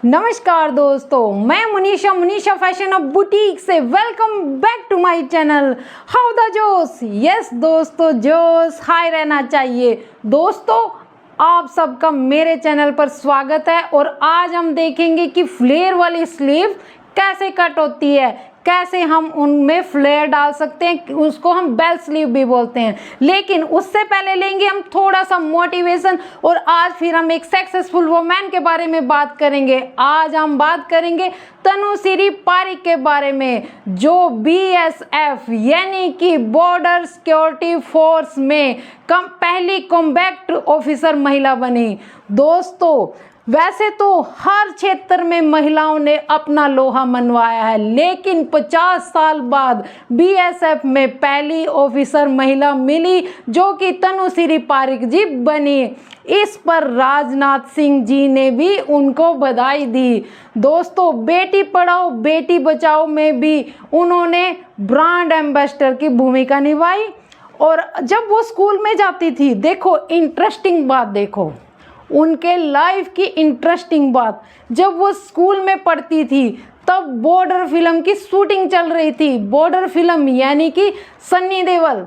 नमस्कार दोस्तों, मैं मुनीषा फैशन अब बुटीक से welcome back to my channel how the josh. Yes दोस्तों, जोश हाई रहना चाहिए। दोस्तों, आप सबका मेरे चैनल पर स्वागत है और आज हम देखेंगे कि फ्लेयर वाली स्लीव कैसे कट होती है, कैसे हम उनमें फ्लेयर डाल सकते हैं, उसको हम बेल स्लीव भी बोलते हैं। लेकिन उससे पहले लेंगे हम थोड़ा सा मोटिवेशन और आज फिर हम एक सक्सेसफुल वुमेन के बारे में बात करेंगे। आज हम बात करेंगे तनुश्री पारिक के बारे में, जो BSF यानी कि बॉर्डर सिक्योरिटी फोर्स में पहली कॉम्बैट ऑफिसर महिला बनी। दोस्तों, वैसे तो हर क्षेत्र में महिलाओं ने अपना लोहा मनवाया है, लेकिन 50 साल बाद BSF में पहली ऑफिसर महिला मिली जो कि तनुश्री पारिक जी बनी। इस पर राजनाथ सिंह जी ने भी उनको बधाई दी। दोस्तों, बेटी पढ़ाओ बेटी बचाओ में भी उन्होंने ब्रांड एम्बेसडर की भूमिका निभाई। और जब वो स्कूल में जाती थी, देखो इंटरेस्टिंग बात, देखो उनके लाइफ की इंटरेस्टिंग बात, जब वो स्कूल में पढ़ती थी तब बॉर्डर फिल्म की शूटिंग चल रही थी। बॉर्डर फिल्म यानी कि सन्नी देओल,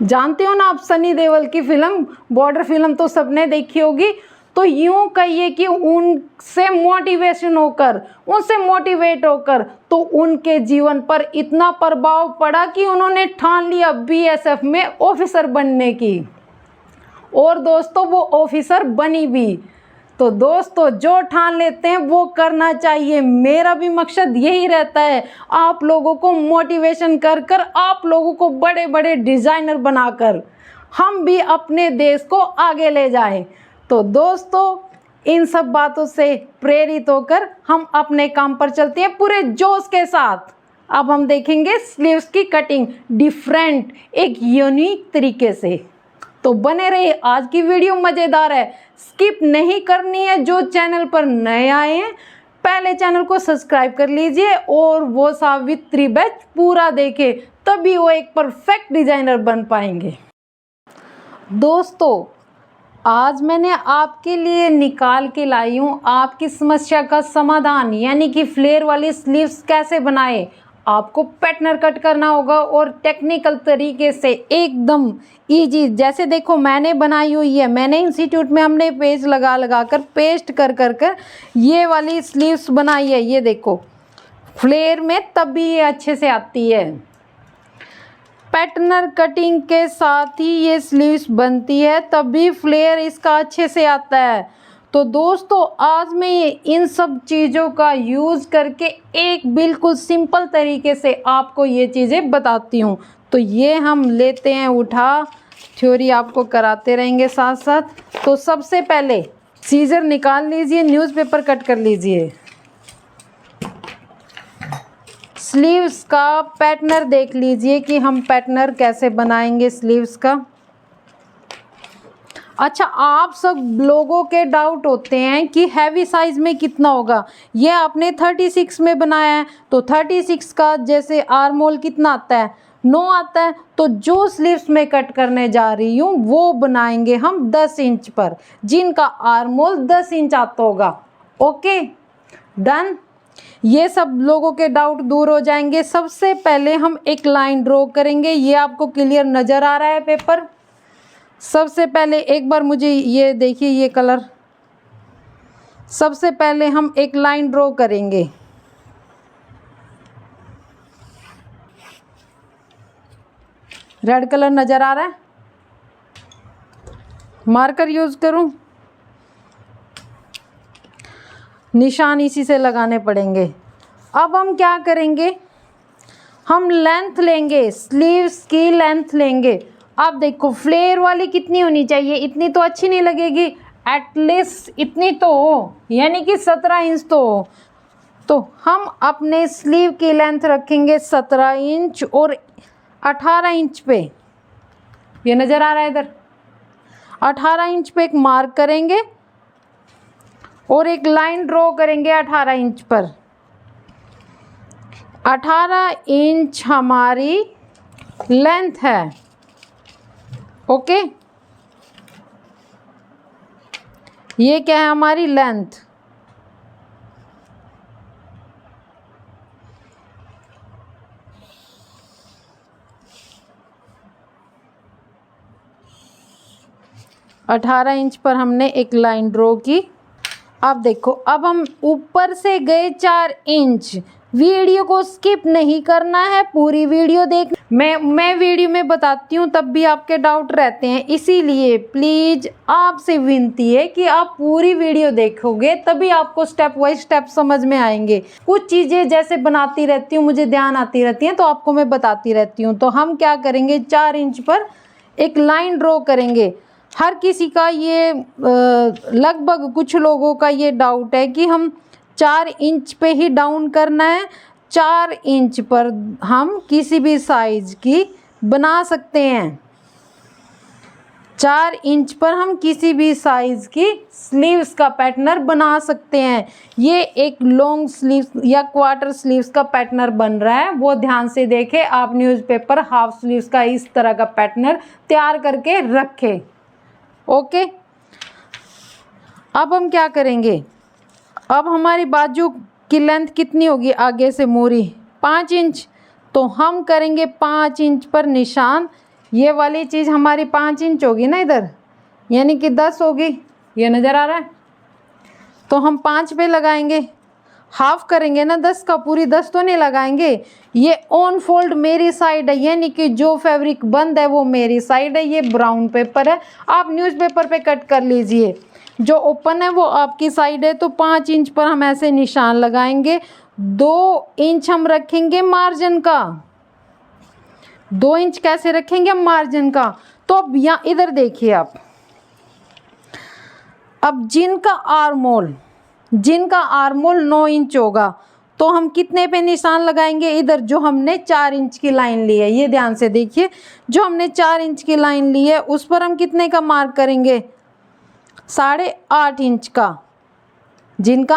जानते हो ना आप सन्नी देओल की फिल्म बॉर्डर फिल्म, तो सबने देखी होगी। तो यूं कहिए कि उनसे मोटिवेशन होकर, उनसे मोटिवेट होकर तो उनके जीवन पर इतना प्रभाव पड़ा कि उन्होंने ठान लिया BSF में ऑफिसर बनने की। और दोस्तों, वो ऑफिसर बनी भी। तो दोस्तों, जो ठान लेते हैं वो करना चाहिए। मेरा भी मकसद यही रहता है, आप लोगों को मोटिवेशन कर कर, आप लोगों को बड़े बड़े डिज़ाइनर बनाकर हम भी अपने देश को आगे ले जाएं। तो दोस्तों, इन सब बातों से प्रेरित होकर हम अपने काम पर चलते हैं पूरे जोश के साथ। अब हम देखेंगे स्लीव्स की कटिंग डिफरेंट, एक यूनिक तरीके से। तो बने रहिए, आज की वीडियो मज़ेदार है, स्किप नहीं करनी है। जो चैनल पर नए आए हैं पहले चैनल को सब्सक्राइब कर लीजिए और वो सावित्री बैच पूरा देखें, तभी वो एक परफेक्ट डिजाइनर बन पाएंगे। दोस्तों, आज मैंने आपके लिए निकाल के लाई हूँ आपकी समस्या का समाधान, यानी कि फ्लेयर वाली स्लीव्स कैसे बनाए। आपको पैटर्न कट करना होगा और टेक्निकल तरीके से एकदम इजी। जैसे देखो मैंने बनाई हुई है, मैंने इंस्टीट्यूट में हमने पेज लगा कर पेस्ट कर ये वाली स्लीव्स बनाई है। ये देखो फ्लेयर में तब भी ये अच्छे से आती है। पैटर्न कटिंग के साथ ही ये स्लीव्स बनती है, तब भी फ्लेयर इसका अच्छे से आता है। तो दोस्तों, आज मैं इन सब चीज़ों का यूज़ करके एक बिल्कुल सिंपल तरीके से आपको ये चीज़ें बताती हूँ। तो ये हम लेते हैं उठा, थ्योरी आपको कराते रहेंगे साथ साथ। तो सबसे पहले सीजर निकाल लीजिए, न्यूज़पेपर कट कर लीजिए। स्लीव्स का पैटर्न देख लीजिए कि हम पैटर्न कैसे बनाएंगे स्लीव्स का। अच्छा, आप सब लोगों के डाउट होते हैं कि हैवी साइज़ में कितना होगा। ये आपने 36 में बनाया है, तो 36 का जैसे आर्म होल कितना आता है, 9 आता है। तो जो स्लीव्स में कट करने जा रही हूँ वो बनाएंगे हम 10 इंच पर, जिनका आर्म होल 10 इंच आता होगा। ओके डन, ये सब लोगों के डाउट दूर हो जाएंगे। सबसे पहले हम एक लाइन ड्रॉ करेंगे। ये आपको क्लियर नज़र आ रहा है पेपर। सबसे पहले एक बार मुझे ये देखिए, ये कलर। सबसे पहले हम एक लाइन ड्रॉ करेंगे। रेड कलर नज़र आ रहा है, मार्कर यूज़ करूं, निशान इसी से लगाने पड़ेंगे। अब हम क्या करेंगे, हम लेंथ लेंगे, स्लीव्स की लेंथ लेंगे। अब देखो फ्लेयर वाली कितनी होनी चाहिए, इतनी तो अच्छी नहीं लगेगी, एटलीस्ट इतनी तो हो, यानी कि 17 इंच तो हो। तो हम अपने स्लीव की लेंथ रखेंगे 17 इंच और 18 इंच पे, ये नज़र आ रहा है इधर, 18 इंच पे एक मार्क करेंगे और एक लाइन ड्रॉ करेंगे 18 इंच पर। 18 इंच हमारी लेंथ है। ओके, ये क्या है हमारी लेंथ। 18 इंच पर हमने एक लाइन ड्रॉ की। अब देखो, अब हम ऊपर से गए 4 इंच। वीडियो को स्किप नहीं करना है, पूरी वीडियो देख। मैं वीडियो में बताती हूँ तब भी आपके डाउट रहते हैं, इसीलिए प्लीज़ आपसे विनती है कि आप पूरी वीडियो देखोगे तभी आपको स्टेप बाय स्टेप समझ में आएंगे। कुछ चीज़ें जैसे बनाती रहती हूँ, मुझे ध्यान आती रहती हैं तो आपको मैं बताती रहती हूँ। तो हम क्या करेंगे, 4 इंच पर एक लाइन ड्रॉ करेंगे। हर किसी का ये लगभग कुछ लोगों का ये डाउट है कि हम 4 इंच पे ही डाउन करना है। 4 इंच पर हम किसी भी साइज की बना सकते हैं। 4 इंच पर हम किसी भी साइज की स्लीव्स का पैटर्न बना सकते हैं। ये एक लॉन्ग स्लीव्स या क्वार्टर स्लीव्स का पैटर्न बन रहा है, वो ध्यान से देखें। आप न्यूज़पेपर हाफ स्लीव्स का इस तरह का पैटर्न तैयार करके रखें। ओके, अब हम क्या करेंगे, अब हमारी बाजू की लेंथ कितनी होगी, आगे से मोरी 5 इंच, तो हम करेंगे 5 इंच पर निशान। ये वाली चीज़ हमारी 5 इंच होगी ना इधर, यानी कि 10 होगी, ये नज़र आ रहा है। तो हम 5 पे लगाएंगे, हाफ करेंगे ना 10 का, पूरी 10 तो नहीं लगाएंगे। ये ऑन फोल्ड मेरी साइड है, यानी कि जो फैब्रिक बंद है वो मेरी साइड है। ये ब्राउन पेपर है, आप न्यूज़पेपर पे कट कर लीजिए। जो ओपन है वो आपकी साइड है। तो 5 इंच पर हम ऐसे निशान लगाएंगे। 2 इंच हम रखेंगे मार्जिन का। 2 इंच कैसे रखेंगे हम मार्जिन का, तो अब यहाँ इधर देखिए आप, अब जिनका आर्मोल 9 इंच होगा तो हम कितने पे निशान लगाएंगे, इधर जो हमने 4 इंच की लाइन ली है, ये ध्यान से देखिए। जो हमने 4 इंच की लाइन ली है उस पर हम कितने का मार्क करेंगे, 8.5 इंच का। जिनका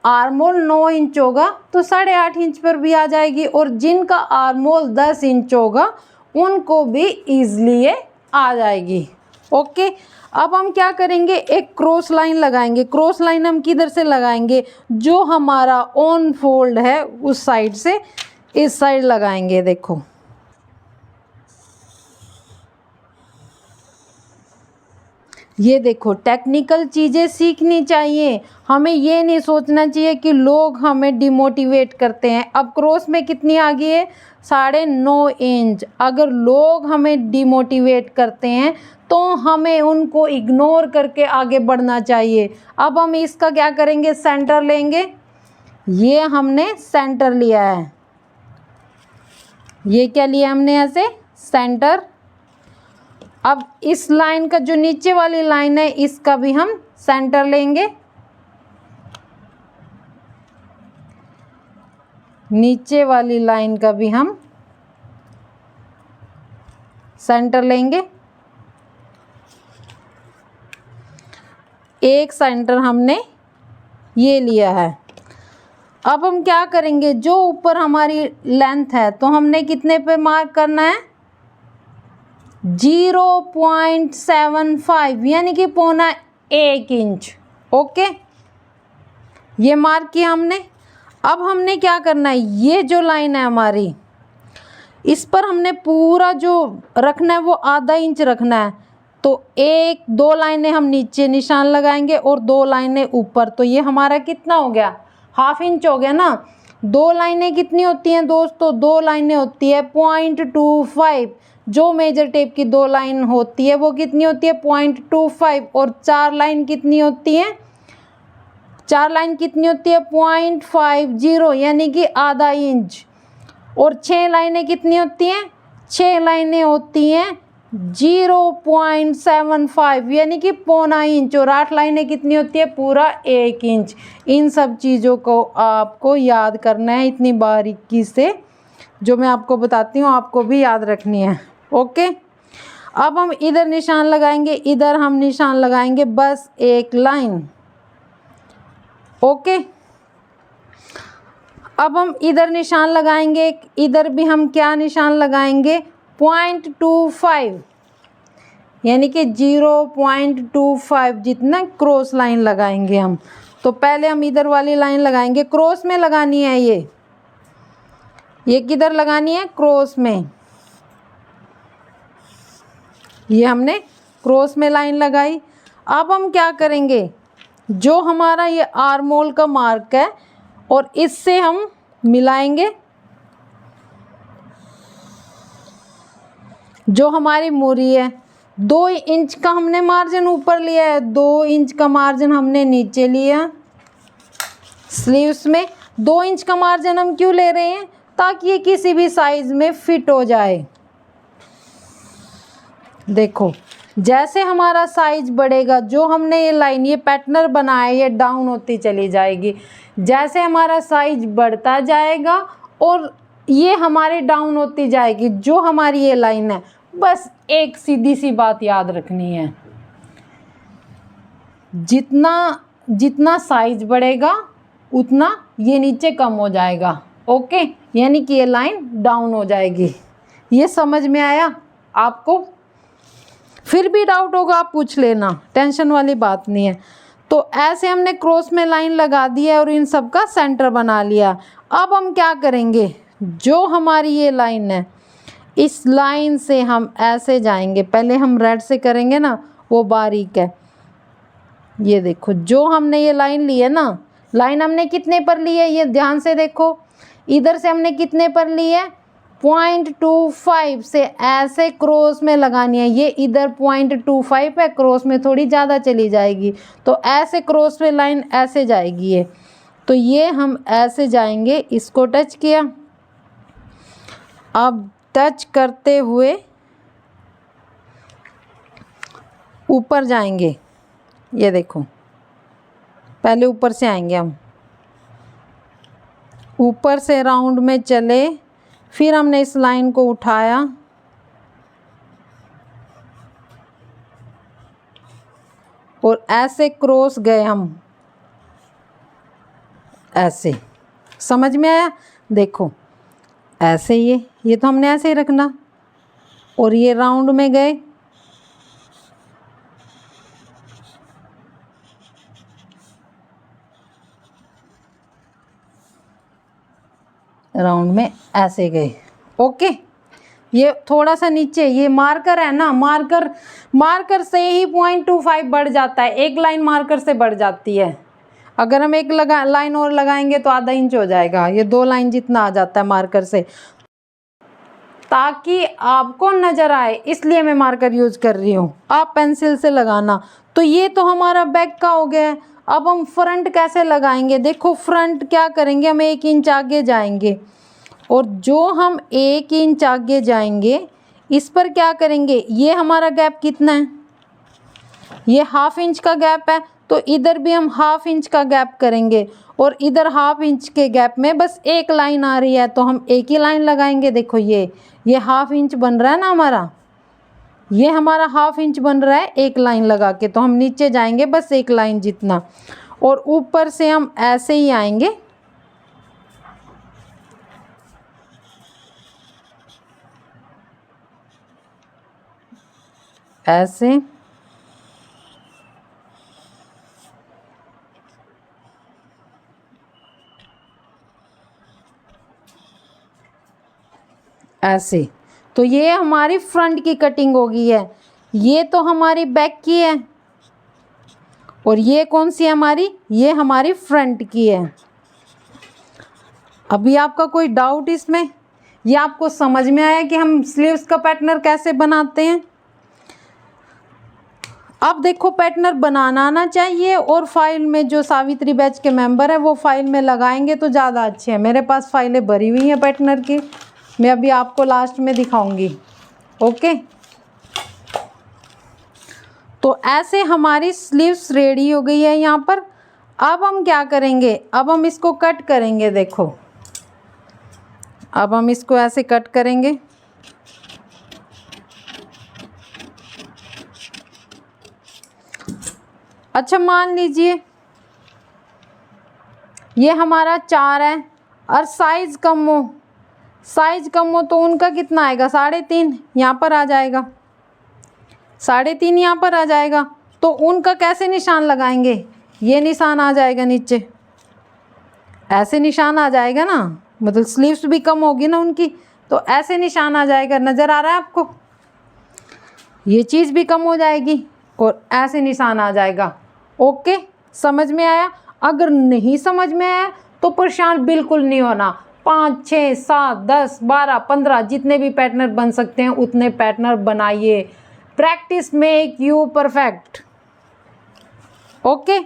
आर्मोल 9 इंच होगा तो 8.5 इंच पर भी आ जाएगी, और जिनका आर्मोल 10 इंच होगा उनको भी ईजिली आ जाएगी। ओके, अब हम क्या करेंगे, एक क्रॉस लाइन लगाएंगे। क्रॉस लाइन हम किधर से लगाएंगे, जो हमारा ऑन फोल्ड है उस साइड से इस साइड लगाएंगे। देखो, ये देखो, टेक्निकल चीज़ें सीखनी चाहिए। हमें ये नहीं सोचना चाहिए कि लोग हमें डिमोटिवेट करते हैं। अब क्रॉस में कितनी आ गई है, 9.5 इंच। अगर लोग हमें डिमोटिवेट करते हैं तो हमें उनको इग्नोर करके आगे बढ़ना चाहिए। अब हम इसका क्या करेंगे, सेंटर लेंगे। ये हमने सेंटर लिया है, ये क्या लिया हमने, ऐसे सेंटर। अब इस लाइन का जो नीचे वाली लाइन है इसका भी हम सेंटर लेंगे। नीचे वाली लाइन का भी हम सेंटर लेंगे। एक सेंटर हमने ये लिया है। अब हम क्या करेंगे, जो ऊपर हमारी लेंथ है तो हमने कितने पे मार्क करना है, 0.75 यानी कि 1.25 इंच। ओके, ये मार्क किया हमने। अब हमने क्या करना है, ये जो लाइन है हमारी, इस पर हमने पूरा जो रखना है वो आधा इंच रखना है। तो 1-2 लाइनें हम नीचे निशान लगाएंगे और 2 लाइनें ऊपर। तो ये हमारा कितना हो गया, हाफ इंच हो गया ना। 2 लाइनें कितनी होती हैं दोस्तों, 2 लाइनें होती है 0.25। जो मेजर टेप की 2 लाइन होती है वो कितनी होती है, 0.25। और 4 लाइन कितनी होती है, 4 लाइन कितनी होती है, 0.50 यानी कि आधा इंच। और 6 लाइनें कितनी होती हैं, 6 लाइनें होती हैं 0.75 यानी कि 0.25 इंच। और 8 लाइनें कितनी होती है, पूरा 1 इंच। इन सब चीज़ों को आपको याद करना है इतनी बारीकी से, जो मैं आपको बताती हूँ आपको भी याद रखनी है। ओके, अब हम इधर निशान लगाएंगे, इधर हम निशान लगाएंगे, बस एक लाइन। ओके, अब हम इधर निशान लगाएंगे, इधर भी हम क्या निशान लगाएंगे, 0.25 यानी कि 0.25 जितना क्रॉस लाइन लगाएंगे हम। तो पहले हम इधर वाली लाइन लगाएंगे, क्रॉस में लगानी है। ये किधर लगानी है, क्रॉस में। ये हमने क्रॉस में लाइन लगाई। अब हम क्या करेंगे, जो हमारा ये आर्म होल का मार्क है और इससे हम मिलाएंगे। जो हमारी मूरी है 2 इंच का हमने मार्जिन ऊपर लिया है, 2 इंच का मार्जिन हमने नीचे लिया। स्लीव्स में 2 इंच का मार्जिन हम क्यों ले रहे हैं, ताकि ये किसी भी साइज में फिट हो जाए। देखो जैसे हमारा साइज बढ़ेगा, जो हमने ये लाइन ये पैटर्न बनाया ये डाउन होती चली जाएगी। जैसे हमारा साइज बढ़ता जाएगा और ये हमारे डाउन होती जाएगी। जो हमारी ये लाइन है, बस एक सीधी सी बात याद रखनी है, जितना साइज बढ़ेगा उतना ये नीचे कम हो जाएगा। ओके, यानी कि ये लाइन डाउन हो जाएगी। ये समझ में आया आपको? फिर भी डाउट होगा आप पूछ लेना, टेंशन वाली बात नहीं है। तो ऐसे हमने क्रॉस में लाइन लगा दी है और इन सब का सेंटर बना लिया। अब हम क्या करेंगे, जो हमारी ये लाइन है इस लाइन से हम ऐसे जाएंगे। पहले हम रेड से करेंगे ना, वो बारीक है। ये देखो जो हमने ये लाइन ली है ना, लाइन हमने कितने पर ली है, ये ध्यान से देखो। इधर से हमने कितने पर ली है, 0.25 से ऐसे क्रॉस में लगानी है। ये इधर 0.25 है, क्रॉस में थोड़ी ज़्यादा चली जाएगी, तो ऐसे क्रॉस में लाइन ऐसे जाएगी ये। तो ये हम ऐसे जाएंगे, इसको टच किया। अब टच करते हुए ऊपर जाएंगे। ये देखो पहले ऊपर से आएंगे हम, ऊपर से राउंड में चले, फिर हमने इस लाइन को उठाया और ऐसे क्रॉस गए हम, ऐसे। समझ में आया? देखो ऐसे ये तो हमने ऐसे ही रखना, और ये राउंड में गए, राउंड में ऐसे गए। ओके, ये थोड़ा सा नीचे, ये मार्कर है ना, मार्कर से ही 0.25 बढ़ जाता है। एक लाइन मार्कर से बढ़ जाती है। अगर हम एक लाइन और लगाएंगे तो आधा इंच हो जाएगा। ये 2 लाइन जितना आ जाता है मार्कर से, ताकि आपको नज़र आए, इसलिए मैं मार्कर यूज कर रही हूँ। आप पेंसिल से लगाना। तो ये तो हमारा बैक का हो गया है। अब हम फ्रंट कैसे लगाएंगे, देखो फ्रंट क्या करेंगे, हम 1 इंच आगे जाएंगे, और जो हम 1 इंच आगे जाएंगे इस पर क्या करेंगे, ये हमारा गैप कितना है, ये 1/2 इंच का गैप है, तो इधर भी हम 1/2 इंच का गैप करेंगे, और इधर 1/2 इंच के गैप में बस एक लाइन आ रही है, तो हम एक ही लाइन लगाएंगे। देखो ये 1/2 इंच बन रहा है ना हमारा, ये हमारा 1/2 इंच बन रहा है एक लाइन लगा के। तो हम नीचे जाएंगे बस एक लाइन जितना, और ऊपर से हम ऐसे ही आएंगे, ऐसे। ऐसे। तो ये हमारी फ्रंट की कटिंग हो गई है। ये तो हमारी बैक की है, और ये कौन सी है हमारी, ये हमारी फ्रंट की है। अभी आपका कोई डाउट इसमें, ये आपको समझ में आया कि हम स्लीव्स का पैटर्न कैसे बनाते हैं? अब देखो पैटर्न बनाना आना चाहिए, और फाइल में जो सावित्री बैच के मेंबर है वो फाइल में लगाएंगे तो ज़्यादा अच्छे हैं। मेरे पास फाइलें भरी हुई हैं पैटर्न की, मैं अभी आपको लास्ट में दिखाऊंगी। ओके, तो ऐसे हमारी स्लीव्स रेडी हो गई है यहाँ पर। अब हम क्या करेंगे, अब हम इसको कट करेंगे। देखो अब हम इसको ऐसे कट करेंगे। अच्छा मान लीजिए ये हमारा 4 है और साइज कम हो तो उनका कितना आएगा, 3.5 यहाँ पर आ जाएगा, 3.5 यहाँ पर आ जाएगा। तो उनका कैसे निशान लगाएंगे, ये निशान आ जाएगा नीचे, ऐसे निशान आ जाएगा ना, मतलब स्लीव्स भी कम होगी ना उनकी, तो ऐसे निशान आ जाएगा। नज़र आ रहा है आपको? ये चीज़ भी कम हो जाएगी और ऐसे निशान आ जाएगा। ओके, समझ में आया? अगर नहीं समझ में आया तो परेशान बिल्कुल नहीं होना। 5, 6, 7, 10, 12, 15 जितने भी पैटर्न बन सकते हैं उतने पैटर्न बनाइए। Practice make you perfect. Okay,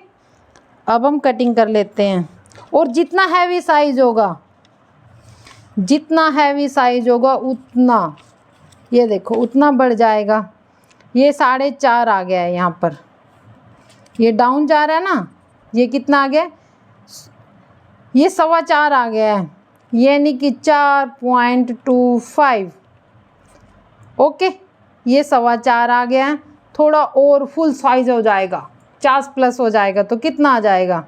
अब हम कटिंग कर लेते हैं। और जितना हैवी साइज होगा, जितना हैवी साइज होगा उतना, ये देखो, उतना बढ़ जाएगा। ये 4.5 आ गया है यहाँ पर, ये डाउन जा रहा है ना, ये कितना आ गया? ये 4.25 आ गया है, यानी कि 4.25। ओके, ये 4.25 आ गया है। थोड़ा और फुल साइज हो जाएगा, 50+ हो जाएगा तो कितना आ जाएगा?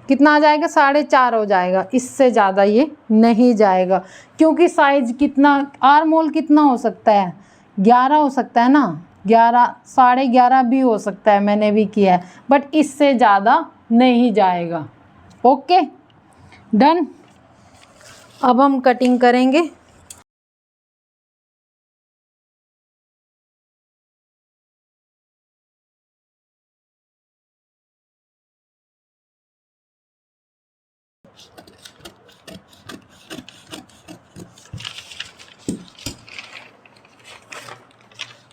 कितना आ जाएगा? 4.5 हो जाएगा। इससे ज़्यादा ये नहीं जाएगा, क्योंकि साइज कितना, आर्म होल कितना हो सकता है? 11 हो सकता है ना, 11, 11.5 भी हो सकता है, मैंने भी किया है, बट इससे ज़्यादा नहीं जाएगा। Okay, done. अब हम कटिंग करेंगे।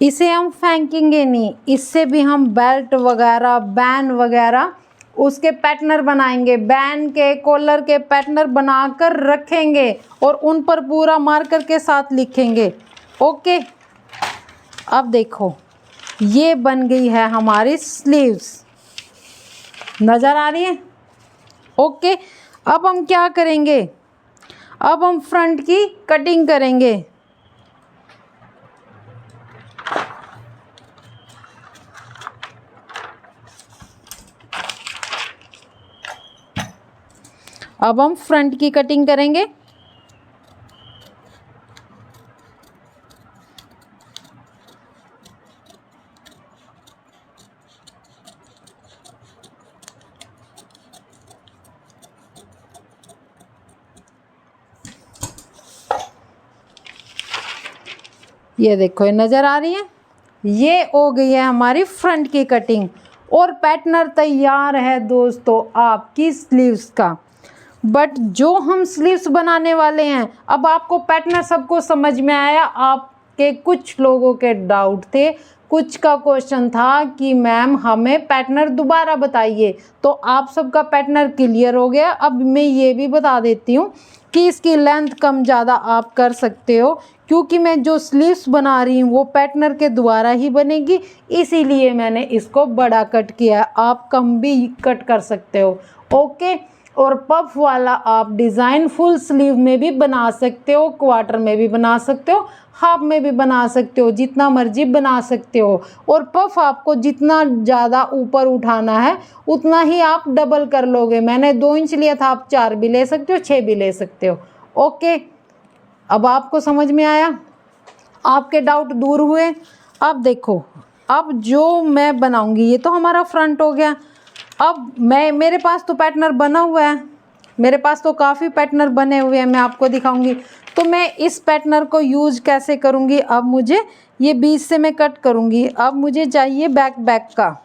इसे हम फेंकेंगे नहीं, इससे भी हम बेल्ट वगैरह, बैन वगैरह उसके पैटर्न बनाएंगे। बैन के, कॉलर के पैटर्न बनाकर रखेंगे और उन पर पूरा मार्कर के साथ लिखेंगे। ओके, अब देखो, ये बन गई है हमारी स्लीव्स। नज़र आ रही है? ओके, अब हम क्या करेंगे? अब हम फ्रंट की कटिंग करेंगे। अब हम फ्रंट की कटिंग करेंगे। ये देखो, ये नज़र आ रही है? ये हो गई है हमारी फ्रंट की कटिंग और पैटर्न तैयार है दोस्तों आपकी स्लीव्स का। बट जो हम स्लीव्स बनाने वाले हैं, अब आपको पैटर्न सबको समझ में आया? आपके कुछ लोगों के डाउट थे, कुछ का क्वेश्चन था कि मैम हमें पैटर्न दोबारा बताइए, तो आप सबका पैटर्न क्लियर हो गया। अब मैं ये भी बता देती हूँ कि इसकी लेंथ कम ज़्यादा आप कर सकते हो, क्योंकि मैं जो स्लीव्स बना रही हूँ वो पैटर्न के द्वारा ही बनेगी, इसीलिए मैंने इसको बड़ा कट किया है। आप कम भी कट कर सकते हो। ओके, और पफ वाला आप डिज़ाइन फुल स्लीव में भी बना सकते हो, क्वार्टर में भी बना सकते हो, हाफ में भी बना सकते हो, जितना मर्जी बना सकते हो। और पफ आपको जितना ज़्यादा ऊपर उठाना है उतना ही आप डबल कर लोगे। मैंने 2 इंच लिया था, आप 4 भी ले सकते हो, 6 भी ले सकते हो। ओके, अब आपको समझ में आया? आपके डाउट दूर हुए? अब देखो, अब जो मैं बनाऊंगी, ये तो हमारा फ्रंट हो गया। अब मेरे पास तो पैटर्न बना हुआ है, मेरे पास तो काफ़ी पैटर्न बने हुए हैं, मैं आपको दिखाऊंगी। तो मैं इस पैटर्न को यूज कैसे करूंगी? अब मुझे ये बीच से मैं कट करूंगी। अब मुझे चाहिए बैक का।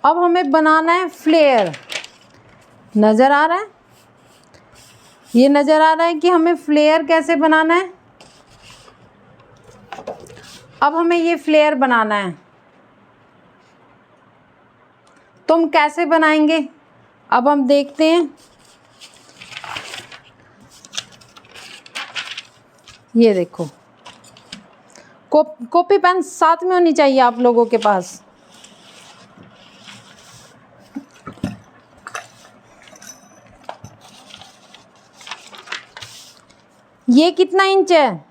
अब हमें बनाना है फ्लेयर। नज़र आ रहा है? ये नज़र आ रहा है कि हमें फ्लेयर कैसे बनाना है। अब हमें ये फ्लेयर बनाना है, तो हम कैसे बनाएंगे? अब हम देखते हैं। ये देखो, कॉपी पेन साथ में होनी चाहिए आप लोगों के पास। ये कितना इंच है?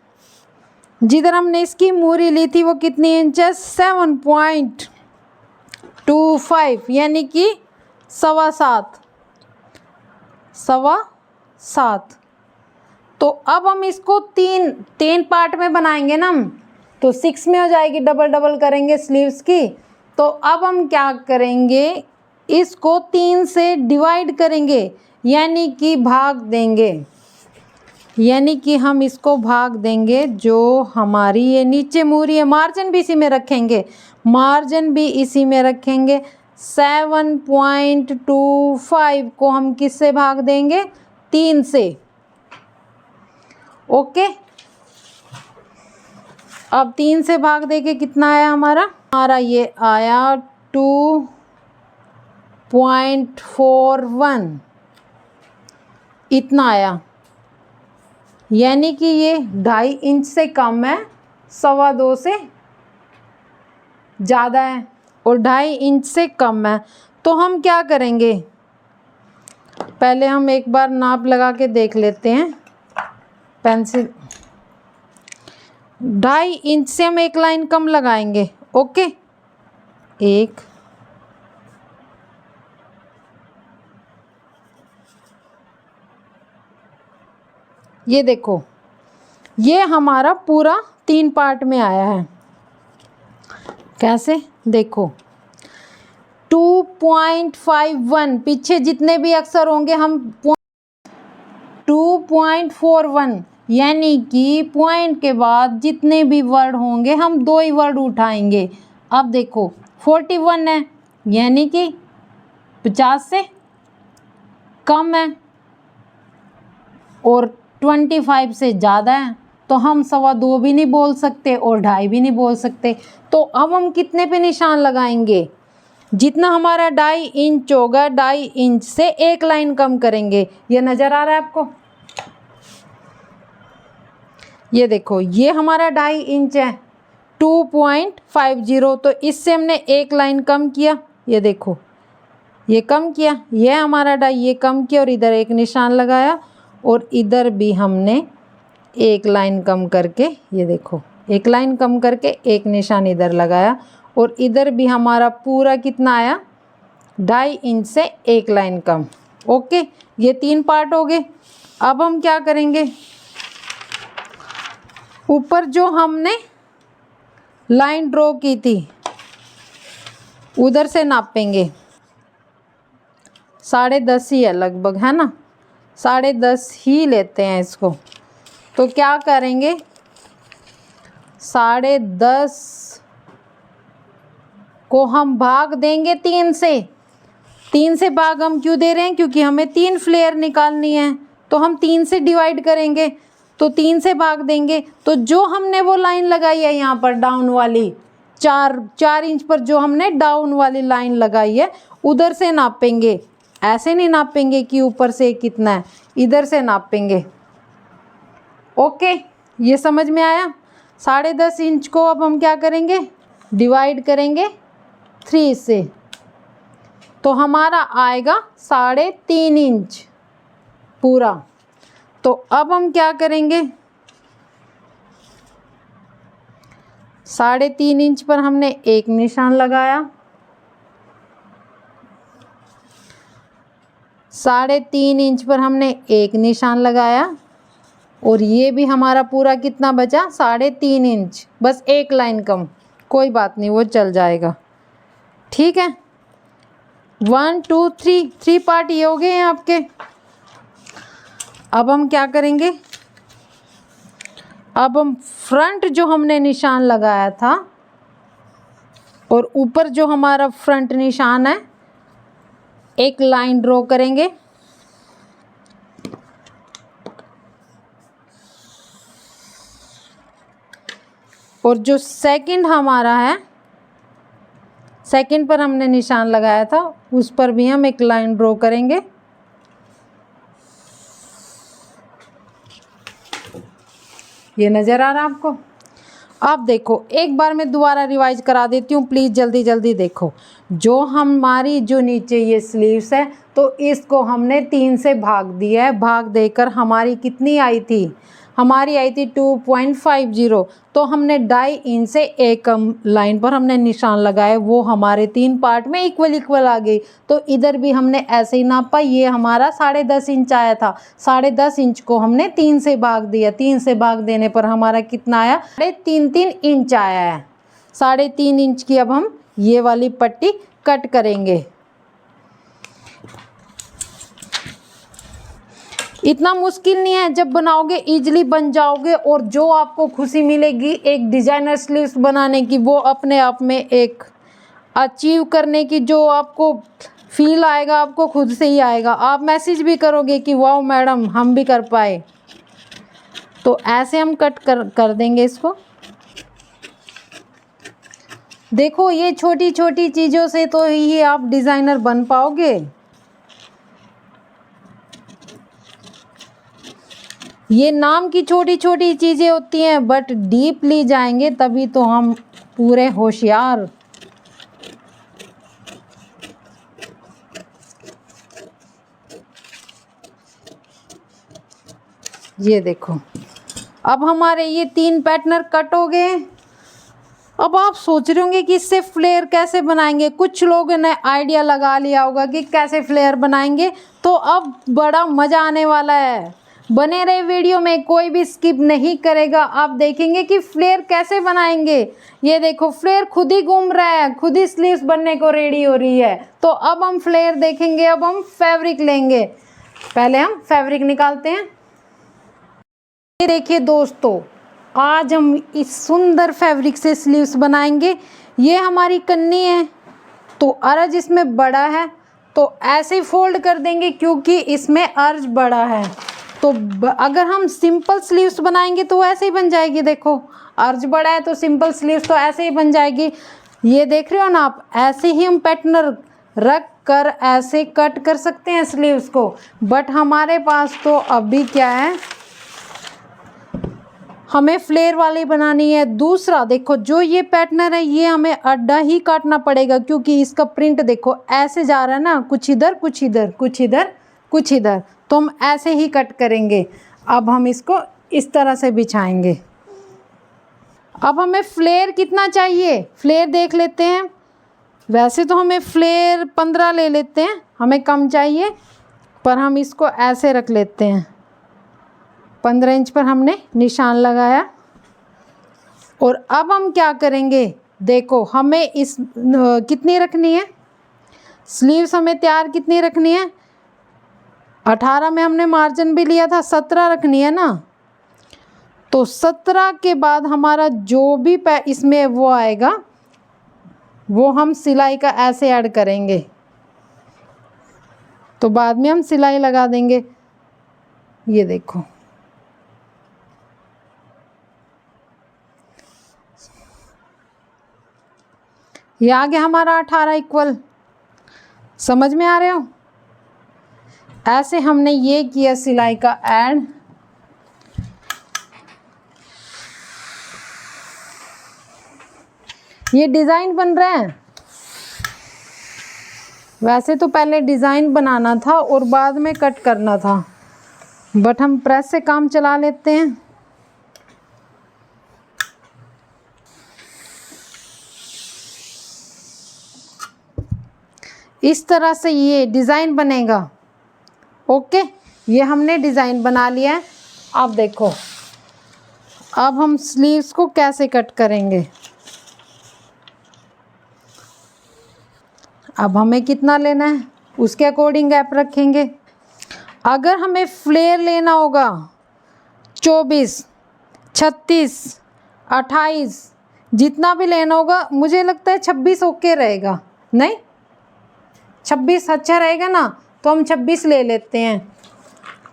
जिधर हमने इसकी मूरी ली थी वो कितनी इंच है? 7.25, यानी कि 7.25। तो अब हम इसको तीन पार्ट में बनाएंगे ना हम, तो 6 में हो जाएगी, डबल डबल करेंगे स्लीव्स की। तो अब हम क्या करेंगे, इसको 3 से डिवाइड करेंगे, यानी कि भाग देंगे, यानी कि हम इसको भाग देंगे। जो हमारी ये नीचे मूरी है, मार्जिन भी इसी में रखेंगे, मार्जिन भी इसी में रखेंगे। 7.25 को हम किससे भाग देंगे? 3 से। ओके, अब 3 से भाग देके कितना आया हमारा ये आया 2.41, इतना आया। यानी कि ये 2.5 इंच से कम है, 2.25 से ज़्यादा है और 2.5 इंच से कम है। तो हम क्या करेंगे, पहले हम एक बार नाप लगा के देख लेते हैं। पेंसिल 2.5 इंच से हम एक लाइन कम लगाएंगे। ओके, 1, ये देखो, ये हमारा पूरा 3 पार्ट में आया है। कैसे? देखो 2.51, पीछे जितने भी अक्षर होंगे हम 2.41, यानी कि पॉइंट के बाद जितने भी वर्ड होंगे हम 2 ही वर्ड उठाएंगे। अब देखो 41 है, यानी कि 50 से कम है, और 25 से ज़्यादा है, तो हम 2.25 भी नहीं बोल सकते और 2.5 भी नहीं बोल सकते। तो अब हम कितने पे निशान लगाएंगे? जितना हमारा 2.5 इंच होगा, 2.5 इंच से एक लाइन कम करेंगे। ये नज़र आ रहा है आपको? ये देखो, ये हमारा 2.5 इंच है, 2.50, तो इससे हमने एक लाइन कम किया। ये देखो, ये कम किया, ये हमारा 2.5, ये कम किया और इधर एक निशान लगाया, और इधर भी हमने एक लाइन कम करके, ये देखो, एक लाइन कम करके एक निशान इधर लगाया, और इधर भी हमारा पूरा कितना आया? 2.5 इंच से एक लाइन कम। ओके, ये 3 पार्ट हो गए। अब हम क्या करेंगे, ऊपर जो हमने लाइन ड्रॉ की थी उधर से नापेंगे। 10.5 ही है लगभग, है ना? 10.5 ही लेते हैं इसको। तो क्या करेंगे, 10.5 को हम भाग देंगे 3 से। 3 से भाग हम क्यों दे रहे हैं? क्योंकि हमें 3 फ्लेयर निकालनी है, तो हम 3 से डिवाइड करेंगे, तो 3 से भाग देंगे। तो जो हमने वो लाइन लगाई है यहाँ पर डाउन वाली, 4 इंच पर जो हमने डाउन वाली लाइन लगाई है, उधर से नापेंगे। ऐसे नहीं नापेंगे कि ऊपर से कितना है, इधर से नापेंगे। ओके, ये समझ में आया? 10.5 इंच को अब हम क्या करेंगे, डिवाइड करेंगे 3 से, तो हमारा आएगा 3.5 इंच पूरा। तो अब हम क्या करेंगे, 3.5 इंच पर हमने एक निशान लगाया, 3.5 इंच पर हमने एक निशान लगाया, और ये भी हमारा पूरा कितना बचा? 3.5 इंच, बस एक लाइन कम, कोई बात नहीं, वो चल जाएगा। ठीक है, 1 2 3 पार्ट ये हो गए हैं आपके। अब हम क्या करेंगे, अब हम फ्रंट जो हमने निशान लगाया था और ऊपर जो हमारा फ्रंट निशान है, एक लाइन ड्रॉ करेंगे। और जो सेकंड हमारा है, सेकंड पर हमने निशान लगाया था, उस पर भी हम एक लाइन ड्रॉ करेंगे। ये नज़र आ रहा है आपको? अब देखो, एक बार मैं दोबारा रिवाइज करा देती हूँ, प्लीज़ जल्दी जल्दी देखो। जो हमारी जो नीचे ये स्लीव्स है, तो इसको हमने 3 से भाग दिया है। भाग देकर हमारी कितनी आई थी? हमारी आई थी 2.50। तो हमने 2.5 इंच से एक लाइन पर हमने निशान लगाए, वो हमारे 3 पार्ट में इक्वल आ गई। तो इधर भी हमने ऐसे ही नापा, ये हमारा 10.5 इंच आया था। 10.5 इंच को हमने 3 से भाग दिया, 3 से भाग देने पर हमारा कितना आया? 3.5 इंच आया है। 3.5 इंच की अब हम ये वाली पट्टी कट करेंगे। इतना मुश्किल नहीं है, जब बनाओगे इजीली बन जाओगे। और जो आपको खुशी मिलेगी एक डिजाइनर स्लीव्स बनाने की, वो अपने आप में एक अचीव करने की जो आपको फील आएगा, आपको खुद से ही आएगा। आप मैसेज भी करोगे कि वाह मैडम हम भी कर पाए। तो ऐसे हम कट कर देंगे इसको। देखो ये छोटी छोटी चीज़ों से तो ही आप डिज़ाइनर बन पाओगे। ये नाम की छोटी छोटी चीज़ें होती हैं, बट डीपली जाएंगे तभी तो हम पूरे होशियार। ये देखो अब हमारे ये 3 पैटर्न कट हो गए। अब आप सोच रहे होंगे कि इससे फ्लेयर कैसे बनाएंगे। कुछ लोगों ने आइडिया लगा लिया होगा कि कैसे फ्लेयर बनाएंगे, तो अब बड़ा मज़ा आने वाला है। बने रहे वीडियो में, कोई भी स्किप नहीं करेगा। आप देखेंगे कि फ्लेयर कैसे बनाएंगे। ये देखो फ्लेयर खुद ही घूम रहा है, खुद ही स्लीव्स बनने को रेडी हो रही है। तो अब हम फ्लेयर देखेंगे। अब हम फैब्रिक लेंगे, पहले हम फैब्रिक निकालते हैं। ये देखिए दोस्तों, आज हम इस सुंदर फैब्रिक से स्लीव्स बनाएंगे। ये हमारी कन्नी है, तो अर्ज इसमें बड़ा है, तो ऐसे फोल्ड कर देंगे क्योंकि इसमें अर्ज बड़ा है। तो अगर हम सिंपल स्लीव्स बनाएंगे तो ऐसे ही बन जाएगी। देखो अर्ज बड़ा है तो सिंपल स्लीव्स तो ऐसे ही बन जाएगी। ये देख रहे हो ना आप, ऐसे ही हम पैटर्न रख कर ऐसे कट कर सकते हैं स्लीव्स को। बट हमारे पास तो अभी क्या है, हमें फ्लेयर वाली बनानी है। दूसरा देखो, जो ये पैटर्न है ये हमें अड्डा ही काटना पड़ेगा, क्योंकि इसका प्रिंट देखो ऐसे जा रहा है ना, कुछ इधर कुछ इधर, कुछ इधर कुछ इधर, तो हम ऐसे ही कट करेंगे। अब हम इसको इस तरह से बिछाएंगे। अब हमें फ्लेयर कितना चाहिए, फ्लेयर देख लेते हैं। वैसे तो हमें फ्लेयर 15 ले लेते हैं, हमें कम चाहिए, पर हम इसको ऐसे रख लेते हैं। 15 इंच पर हमने निशान लगाया। और अब हम क्या करेंगे, देखो हमें इस कितनी रखनी है स्लीव्स, हमें तैयार कितनी रखनी है। 18 में हमने मार्जिन भी लिया था, 17 रखनी है ना। तो 17 के बाद हमारा जो भी इसमें वो आएगा, वो हम सिलाई का ऐसे ऐड करेंगे। तो बाद में हम सिलाई लगा देंगे। ये देखो ये आ गया हमारा 18 इक्वल। समझ में आ रहे हो, ऐसे हमने ये किया सिलाई का ऐड। ये डिज़ाइन बन रहा है। वैसे तो पहले डिज़ाइन बनाना था और बाद में कट करना था, बट हम प्रेस से काम चला लेते हैं। इस तरह से ये डिज़ाइन बनेगा। ओके, ये हमने डिज़ाइन बना लिया है। अब देखो, अब हम स्लीव्स को कैसे कट करेंगे। अब हमें कितना लेना है उसके अकॉर्डिंग गैप रखेंगे। अगर हमें फ्लेयर लेना होगा 24, 36, 28, जितना भी लेना होगा, मुझे लगता है 26 ओके रहेगा। नहीं, 26 अच्छा रहेगा ना, तो हम 26 ले लेते हैं।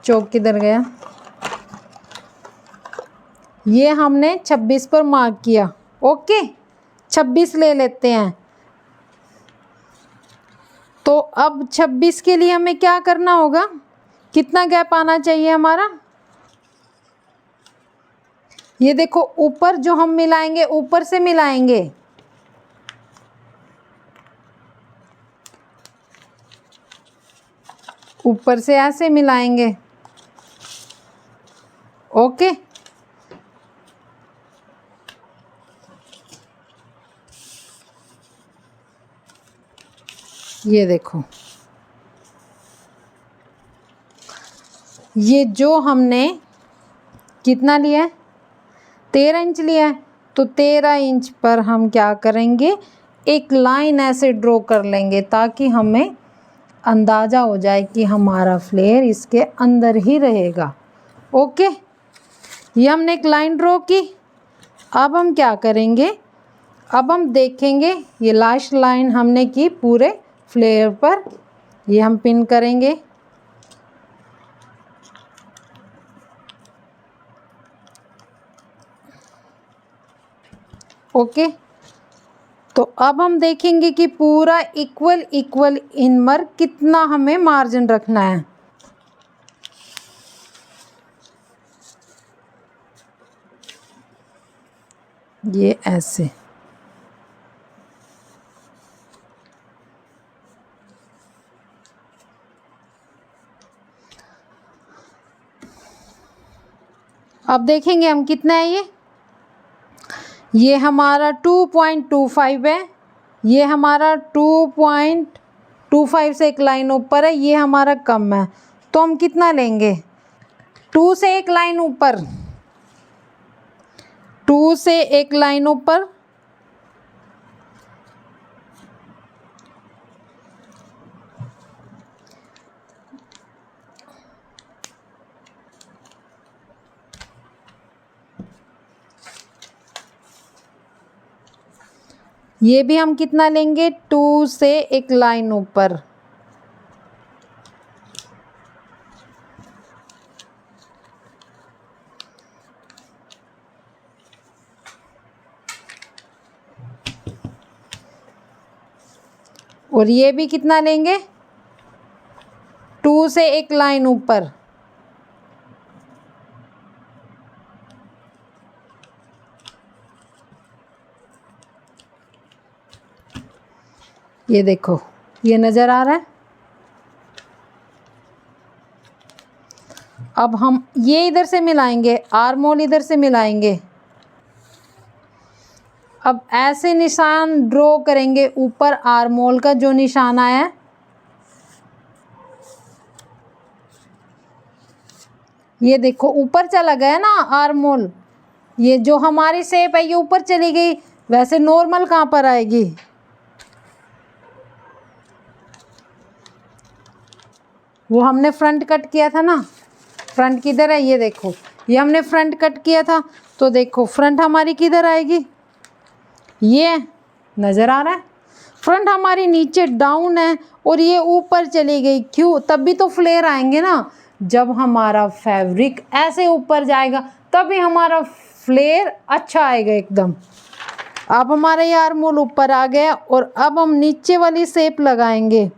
चौक किधर गया, ये हमने 26 पर मार्क किया। ओके, 26 ले लेते हैं। तो अब 26 के लिए हमें क्या करना होगा, कितना गैप आना चाहिए हमारा। ये देखो ऊपर जो हम मिलाएंगे, ऊपर से मिलाएंगे। ऊपर से ऐसे मिलाएंगे। ओके, ये देखो, ये जो हमने कितना लिया है, 13 इंच लिया है। तो 13 इंच पर हम क्या करेंगे, एक लाइन ऐसे ड्रॉ कर लेंगे ताकि हमें अंदाज़ा हो जाए कि हमारा फ्लेयर इसके अंदर ही रहेगा। ओके, ये हमने एक लाइन ड्रॉ की। अब हम क्या करेंगे, अब हम देखेंगे ये लास्ट लाइन हमने की पूरे फ्लेयर पर, ये हम पिन करेंगे। ओके, तो अब हम देखेंगे कि पूरा इक्वल इनर कितना हमें मार्जिन रखना है। ये ऐसे, अब देखेंगे हम कितना है। ये हमारा 2.25 है, ये हमारा 2.25 से एक लाइन ऊपर है, ये हमारा कम है। तो हम कितना लेंगे, 2 से एक लाइन ऊपर, 2 से एक लाइन ऊपर, ये भी हम कितना लेंगे, 2 से एक लाइन ऊपर। और ये भी कितना लेंगे, 2 से एक लाइन ऊपर। ये देखो, ये नज़र आ रहा है। अब हम ये इधर से मिलाएंगे, आर्म होल इधर से मिलाएंगे। अब ऐसे निशान ड्रॉ करेंगे ऊपर आर्म होल का जो निशान आया है। ये देखो ऊपर चला गया ना आर्म होल, ये जो हमारी शेप है ये ऊपर चली गई। वैसे नॉर्मल कहाँ पर आएगी, वो हमने फ्रंट कट किया था ना, फ्रंट किधर है, ये देखो ये हमने फ्रंट कट किया था। तो देखो फ्रंट हमारी किधर आएगी, ये नज़र आ रहा है। फ्रंट हमारी नीचे डाउन है और ये ऊपर चली गई, क्यों, तब भी तो फ्लेयर आएंगे ना। जब हमारा फैब्रिक ऐसे ऊपर जाएगा तभी हमारा फ्लेयर अच्छा आएगा एकदम। अब हमारा ये आर्म होल ऊपर आ गया और अब हम नीचे वाली शेप लगाएंगे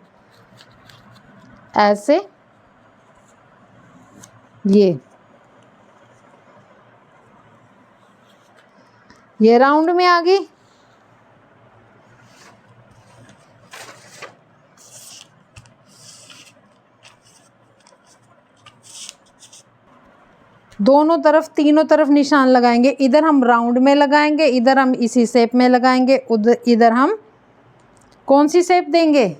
ऐसे, ये राउंड में आ गई। दोनों तरफ, तीनों तरफ निशान लगाएंगे। इधर हम राउंड में लगाएंगे, इधर हम इसी शेप में लगाएंगे, उधर इधर हम कौन सी शेप देंगे,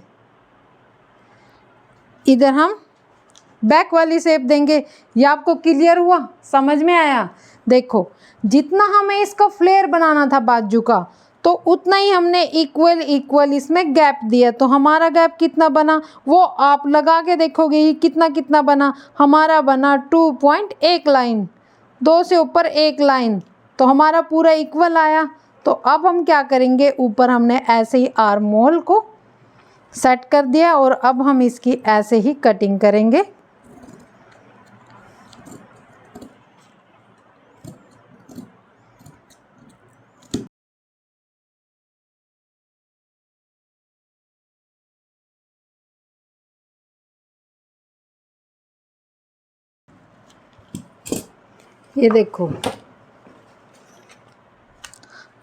इधर हम बैक वाली शेप देंगे। ये आपको क्लियर हुआ, समझ में आया। देखो जितना हमें इसका फ्लेयर बनाना था बाजू का, तो उतना ही हमने इक्वल इसमें गैप दिया। तो हमारा गैप कितना बना वो आप लगा के देखोगे, ये कितना कितना बना, हमारा बना 2.1 लाइन, 2 से ऊपर एक लाइन, तो हमारा पूरा इक्वल आया। तो अब हम क्या करेंगे, ऊपर हमने ऐसे ही आर्म होल को सेट कर दिया और अब हम इसकी ऐसे ही कटिंग करेंगे। ये देखो,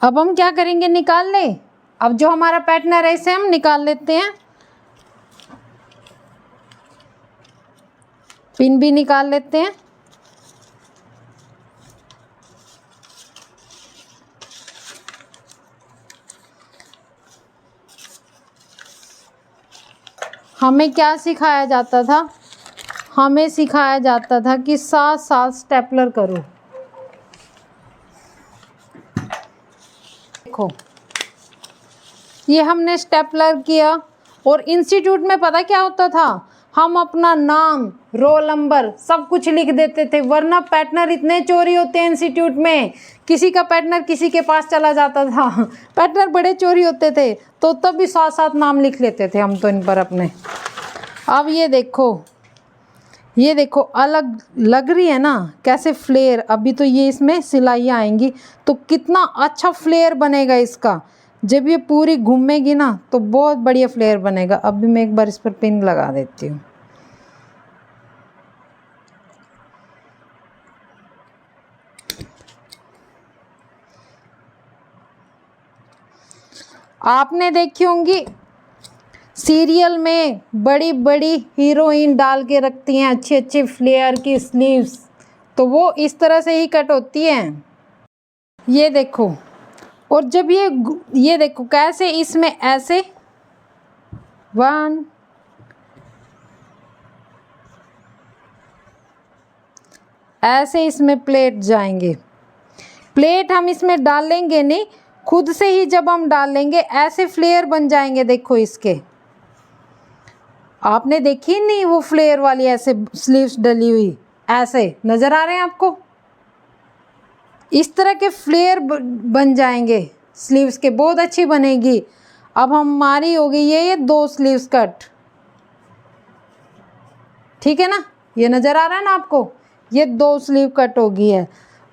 अब हम क्या करेंगे, निकाल ले। अब जो हमारा पैटर्न है इसे हम निकाल लेते हैं, पिन भी निकाल लेते हैं। हमें क्या सिखाया जाता था, हमें सिखाया जाता था कि साथ साथ स्टेपलर करो। देखो ये हमने स्टेपलर किया, और इंस्टीट्यूट में पता क्या होता था, हम अपना नाम, रोल नंबर सब कुछ लिख देते थे, वरना पैटर्नर इतने चोरी होते हैं इंस्टीट्यूट में, किसी का पैटर्नर किसी के पास चला जाता था। पैटर्नर बड़े चोरी होते थे, तो तब भी साथ साथ नाम लिख लेते थे हम तो इन पर अपने। अब ये देखो अलग लग रही है ना कैसे फ्लेयर। अभी तो ये इसमें सिलाइयाँ आएंगी तो कितना अच्छा फ्लेयर बनेगा इसका। जब ये पूरी घूमेगी ना तो बहुत बढ़िया फ्लेयर बनेगा। अभी मैं एक बार इस पर पिन लगा देती हूँ। आपने देखी होंगी सीरियल में बड़ी बड़ी हीरोइन डाल के रखती हैं अच्छी अच्छी फ्लेयर की स्लीव्स, तो वो इस तरह से ही कट होती हैं। ये देखो, और जब ये देखो कैसे इसमें ऐसे 1 ऐसे इसमें प्लेट जाएंगे। प्लेट हम इसमें डालेंगे नहीं, खुद से ही जब हम डालेंगे ऐसे फ्लेयर बन जाएंगे। देखो इसके, आपने देखी नहीं वो फ्लेयर वाली ऐसे स्लीव्स डली हुई, ऐसे नज़र आ रहे हैं आपको? इस तरह के फ्लेयर बन जाएंगे स्लीव्स के, बहुत अच्छी बनेगी। अब हमारी हो गई ये 2 स्लीव्स कट, ठीक है ना? ये नज़र आ रहा है ना आपको? ये 2 स्लीव कट हो गई है।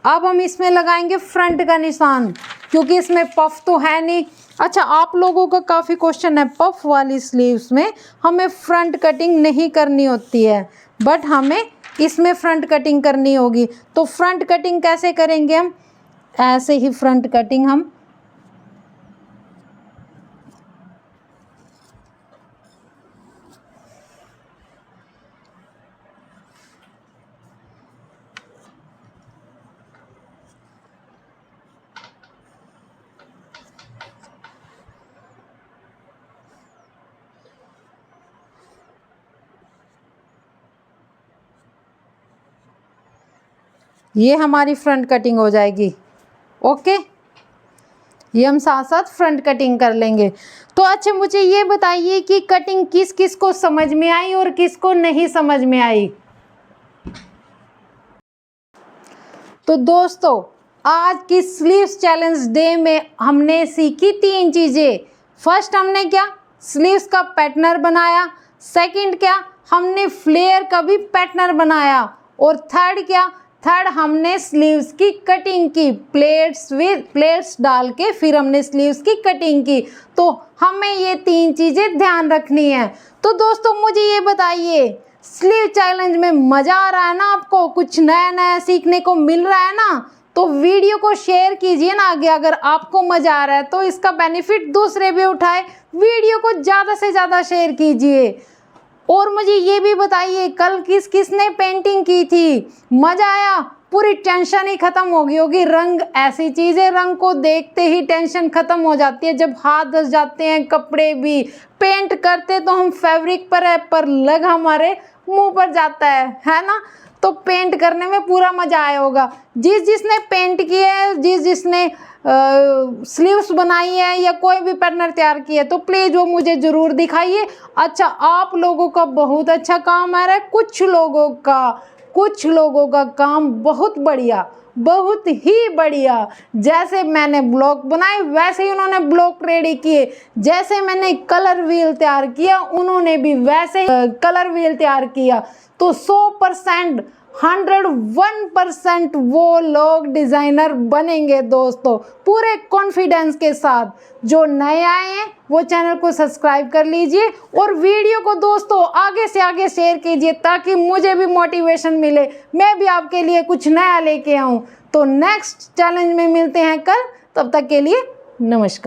अब हम इसमें लगाएंगे फ्रंट का निशान, क्योंकि इसमें पफ तो है नहीं। अच्छा, आप लोगों का काफ़ी क्वेश्चन है, पफ वाली स्लीव्स में हमें फ्रंट कटिंग नहीं करनी होती है, बट हमें इसमें फ्रंट कटिंग करनी होगी। तो फ्रंट कटिंग कैसे करेंगे हम? ऐसे ही फ्रंट कटिंग हम ये हमारी फ्रंट कटिंग हो जाएगी। ओके, ये हम साथ साथ फ्रंट कटिंग कर लेंगे। तो अच्छा, मुझे ये बताइए कि कटिंग किस किस को समझ में आई और किस को नहीं समझ में आई। तो दोस्तों, आज की स्लीव्स चैलेंज डे में हमने सीखी 3 चीज़ें। फर्स्ट हमने क्या, स्लीव्स का पैटर्नर बनाया। सेकंड क्या, हमने फ्लेयर का भी पैटर्नर बनाया। और थर्ड क्या, थर्ड हमने स्लीव्स की कटिंग की, प्लेट्स डाल के फिर हमने स्लीव्स की कटिंग की। तो हमें ये 3 चीज़ें ध्यान रखनी है। तो दोस्तों, मुझे ये बताइए, स्लीव चैलेंज में मज़ा आ रहा है ना आपको? कुछ नया नया सीखने को मिल रहा है ना? तो वीडियो को शेयर कीजिए ना आगे। अगर आपको मज़ा आ रहा है तो इसका बेनिफिट दूसरे भी उठाए। वीडियो को ज़्यादा से ज़्यादा शेयर कीजिए। और मुझे ये भी बताइए, कल किसने पेंटिंग की थी? मज़ा आया? पूरी टेंशन ही ख़त्म हो गई होगी। रंग ऐसी चीज़ है, रंग को देखते ही टेंशन ख़त्म हो जाती है। जब हाथ धस जाते हैं, कपड़े भी पेंट करते तो हम फैब्रिक पर है, पर लग हमारे मुंह पर जाता है ना? तो पेंट करने में पूरा मज़ा आया होगा। जिसने पेंट किया है, जिसने स्लीव्स बनाई है या कोई भी पैटर्न तैयार किया है, तो प्लीज़ वो मुझे ज़रूर दिखाइए। अच्छा, आप लोगों का बहुत अच्छा काम आ रहा है। कुछ लोगों का काम बहुत बढ़िया, बहुत ही बढ़िया। जैसे मैंने ब्लॉक बनाए वैसे ही उन्होंने ब्लॉक रेडी किए। जैसे मैंने कलर व्हील तैयार किया, उन्होंने भी वैसे कलर व्हील तैयार किया। तो 100% 101% वो लोग डिज़ाइनर बनेंगे दोस्तों, पूरे कॉन्फिडेंस के साथ। जो नए आए हैं वो चैनल को सब्सक्राइब कर लीजिए और वीडियो को दोस्तों आगे से आगे शेयर कीजिए, ताकि मुझे भी मोटिवेशन मिले, मैं भी आपके लिए कुछ नया लेके आऊँ। तो नेक्स्ट चैलेंज में मिलते हैं कल, तब तक के लिए नमस्कार।